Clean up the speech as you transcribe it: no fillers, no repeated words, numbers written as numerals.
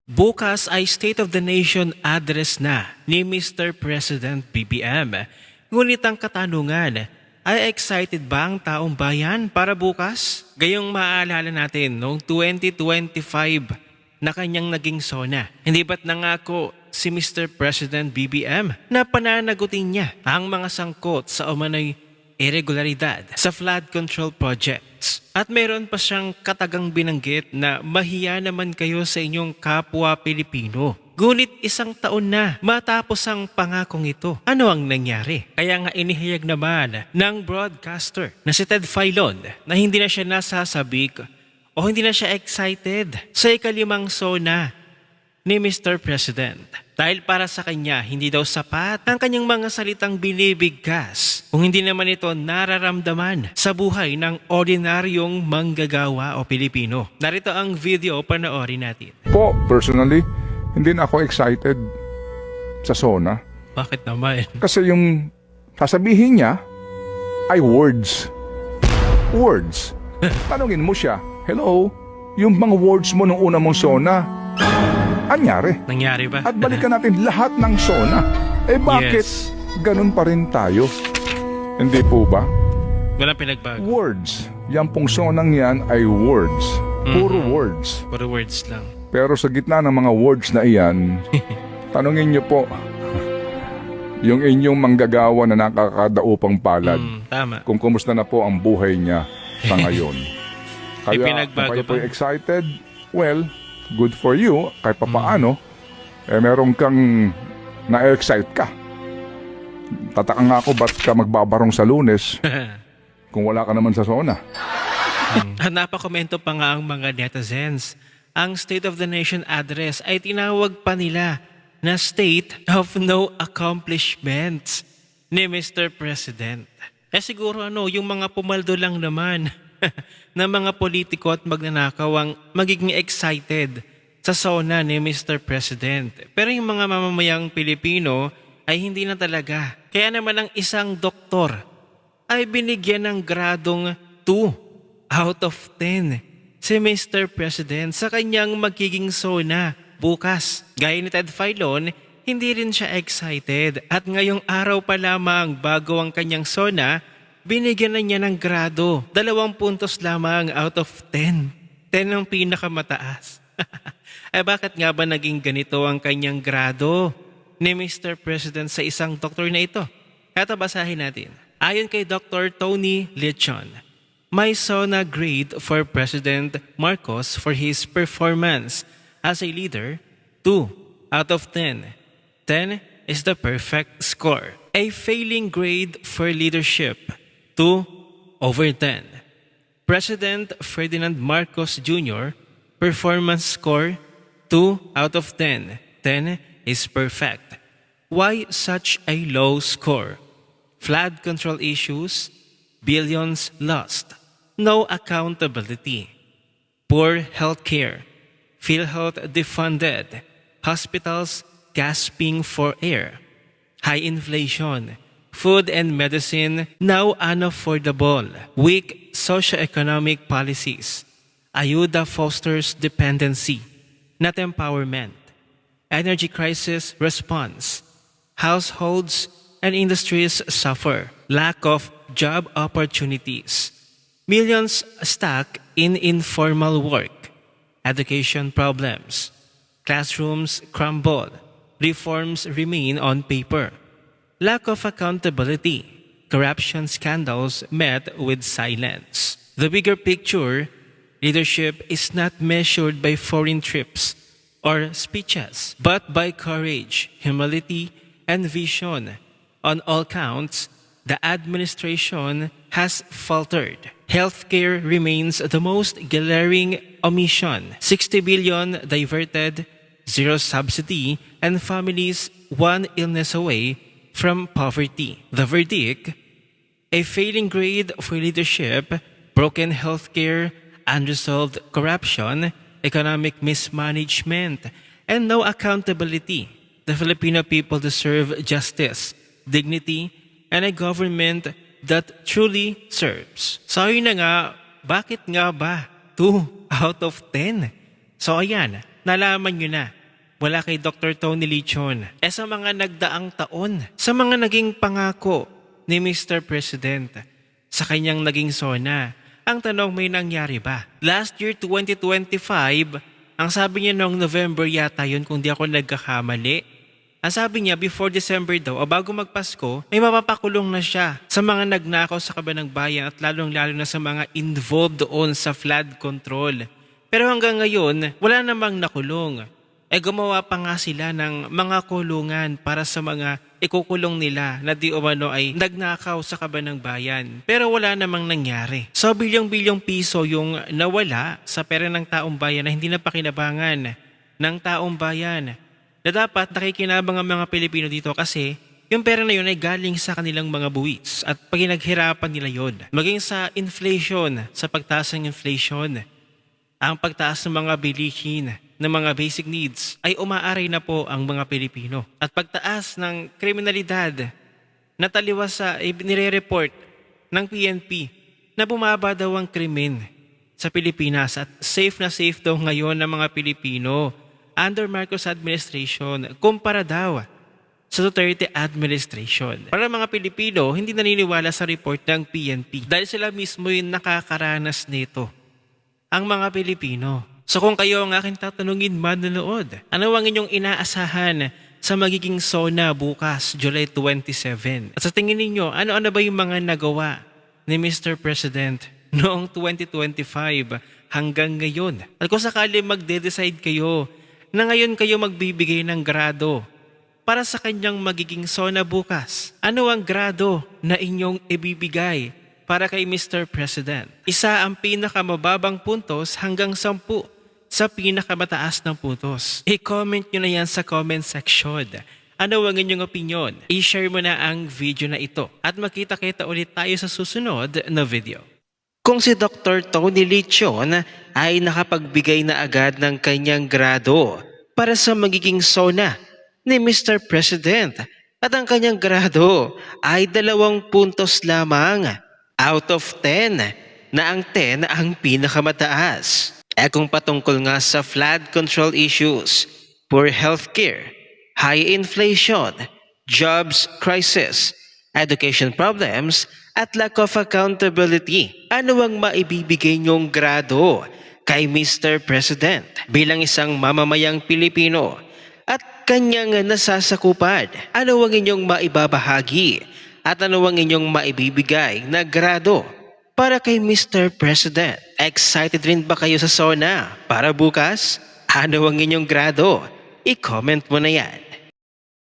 Bukas ay State of the Nation address na ni Mr. President BBM. Ngunit ang katanungan, ay excited ba ang taong bayan para bukas? Gayong maaalala natin noong 2025 na kanyang naging SONA. Hindi ba't nangako si Mr. President BBM na pananagutin niya ang mga sangkot sa umano'y irregularidad sa flood control projects. At meron pa siyang katagang binanggit na mahiya naman kayo sa inyong kapwa Pilipino. Ngunit isang taon na matapos ang pangakong ito. Ano ang nangyari? Kaya nga inihayag naman ng broadcaster na si Ted Filon na hindi na siya nasasabik o hindi na siya excited sa ikalimang SONA ni Mr. President. Dahil para sa kanya, hindi daw sapat ang kanyang mga salitang binibigkas kung hindi naman ito nararamdaman sa buhay ng ordinaryong manggagawa o Pilipino. Narito ang video, panoorin natin. Po, personally, hindi na ako excited sa SONA. Bakit naman? Kasi yung sasabihin niya ay words. Words. Tanungin mo siya, hello, yung mga words mo nung una mong SONA, anyari? Nangyari ba? At balikan natin lahat ng SONA. Eh bakit Yes. ganun pa rin tayo? Hindi po ba? Walang pinagbago. Words. Yan pong SONAng yan ay words. Puro words. Puro words lang. Pero sa gitna ng mga words na iyan, tanungin niyo po, yung inyong manggagawa na nakakadaupang palad, Tama. kung kumusta na po ang buhay niya sa ngayon. Kaya kung pinagbago kayo po pa. excited, well, good for you. Kahit papaano, meron kang na-excite ka. Tataka nga ako, ba't ka magbabarong sa Lunes kung wala ka naman sa SONA? Napakomento pa nga ang mga netizens. Ang State of the Nation address ay tinawag pa nila na State of No Accomplishments ni Mr. President. Siguro yung mga pumaldo lang naman na mga politiko at magnanakaw ang magiging excited sa SONA ni Mr. President. Pero yung mga mamamayang Pilipino ay hindi na talaga. Kaya naman ang isang doktor ay binigyan ng gradong 2 out of 10 si Mr. President sa kanyang magiging SONA bukas. Gaya ni Ted Filon, hindi rin siya excited at ngayong araw pa lamang bago ang kanyang SONA, binigyan na niya ng grado. 2 puntos lamang out of 10. 10 ang pinakamataas. Bakit nga ba naging ganito ang kanyang grado ni Mr. President sa isang doktor na ito? Eto basahin natin. Ayon kay Dr. Tony Lechon, may SONA grade for President Marcos for his performance as a leader, 2 out of 10. 10 is the perfect score. A failing grade for leadership, 2 over 10. President Ferdinand Marcos Jr., performance score, 2 out of 10. 10 is perfect. Why such a low score? Flood control issues, billions lost, no accountability, poor healthcare, PhilHealth defunded, hospitals gasping for air, high inflation, food and medicine now unaffordable, weak socioeconomic policies, ayuda fosters dependency, not empowerment, energy crisis response, households and industries suffer, lack of job opportunities, millions stuck in informal work, education problems, classrooms crumble, reforms remain on paper, lack of accountability, corruption scandals met with silence. The bigger picture, leadership is not measured by foreign trips or speeches, but by courage, humility, and vision. On all counts, the administration has faltered. Healthcare remains the most glaring omission. 60 billion diverted, 0 subsidy, and families 1 illness away from poverty. The verdict? A failing grade for leadership, broken healthcare, unresolved corruption, economic mismanagement, and no accountability. The Filipino people deserve justice, dignity, and a government that truly serves. So yun na nga, bakit nga ba 2 out of 10? So ayan, nalaman nyo na mula kay Dr. Tony Lechon sa mga nagdaang taon, sa mga naging pangako ni Mr. President sa kanyang naging SONA. Ang tanong, may nangyari ba? Last year 2025, ang sabi niya noong November yata yun kung di ako nagkakamali. Ang sabi niya, before December daw o bago magpasko, may mapapakulong na siya sa mga nagnakaw sa kabanang bayan at lalong-lalo na sa mga involved doon sa flood control. Pero hanggang ngayon, wala namang nakulong. Gumawa pa nga sila ng mga kulungan para sa mga ikukulong nila na di umano ay nagnakaw sa kabanang bayan. Pero wala namang nangyari. So bilyong-bilyong piso yung nawala sa pera ng taong bayan na hindi na pakinabangan ng taong bayan. Na dapat nakikinabang ang mga Pilipino dito kasi yung pera na yun ay galing sa kanilang mga buwis at paginaghirapan nila yun. Maging sa inflation, sa pagtaas ng inflation, ang pagtaas ng mga bilihin ng mga basic needs ay umaaray na po ang mga Pilipino. At pagtaas ng kriminalidad na taliwas sa nire-report ng PNP na bumaba daw ang krimen sa Pilipinas at safe na safe daw ngayon ng mga Pilipino under Marcos administration kumpara daw sa Duterte administration. Para mga Pilipino, hindi naniniwala sa report ng PNP dahil sila mismo yung nakakaranas nito. Ang mga Pilipino. So kung kayo ang aking tatanungin, manonood, ano ang inyong inaasahan sa magiging SONA bukas, July 27? At sa tingin ninyo, ano-ano ba yung mga nagawa ni Mr. President noong 2025 hanggang ngayon? At kung sakali magde-decide kayo na ngayon kayo magbibigay ng grado para sa kanyang magiging SONA bukas, ano ang grado na inyong ibibigay para kay Mr. President? Isa ang pinakamababang puntos hanggang 10 sa pinakamataas ng puntos. I-comment nyo na yan sa comment section. Ano ang inyong opinion? I-share mo na ang video na ito at makita-kita ulit tayo sa susunod na video. Kung si Dr. Tony Lechon ay nakapagbigay na agad ng kanyang grado para sa magiging SONA ni Mr. President at ang kanyang grado ay 2 puntos lamang out of 10 na ang 10 ang pinakamataas. Kung patungkol nga sa flood control issues, poor healthcare, high inflation, jobs crisis, education problems, at lack of accountability, ano ang maibibigay niyong grado kay Mr. President bilang isang mamamayang Pilipino at kanyang nasasakupan? Ano ang inyong maibabahagi at ano ang inyong maibibigay na grado para kay Mr. President? Excited rin ba kayo sa SONA para bukas? Ano ang inyong grado? I-comment mo na yan.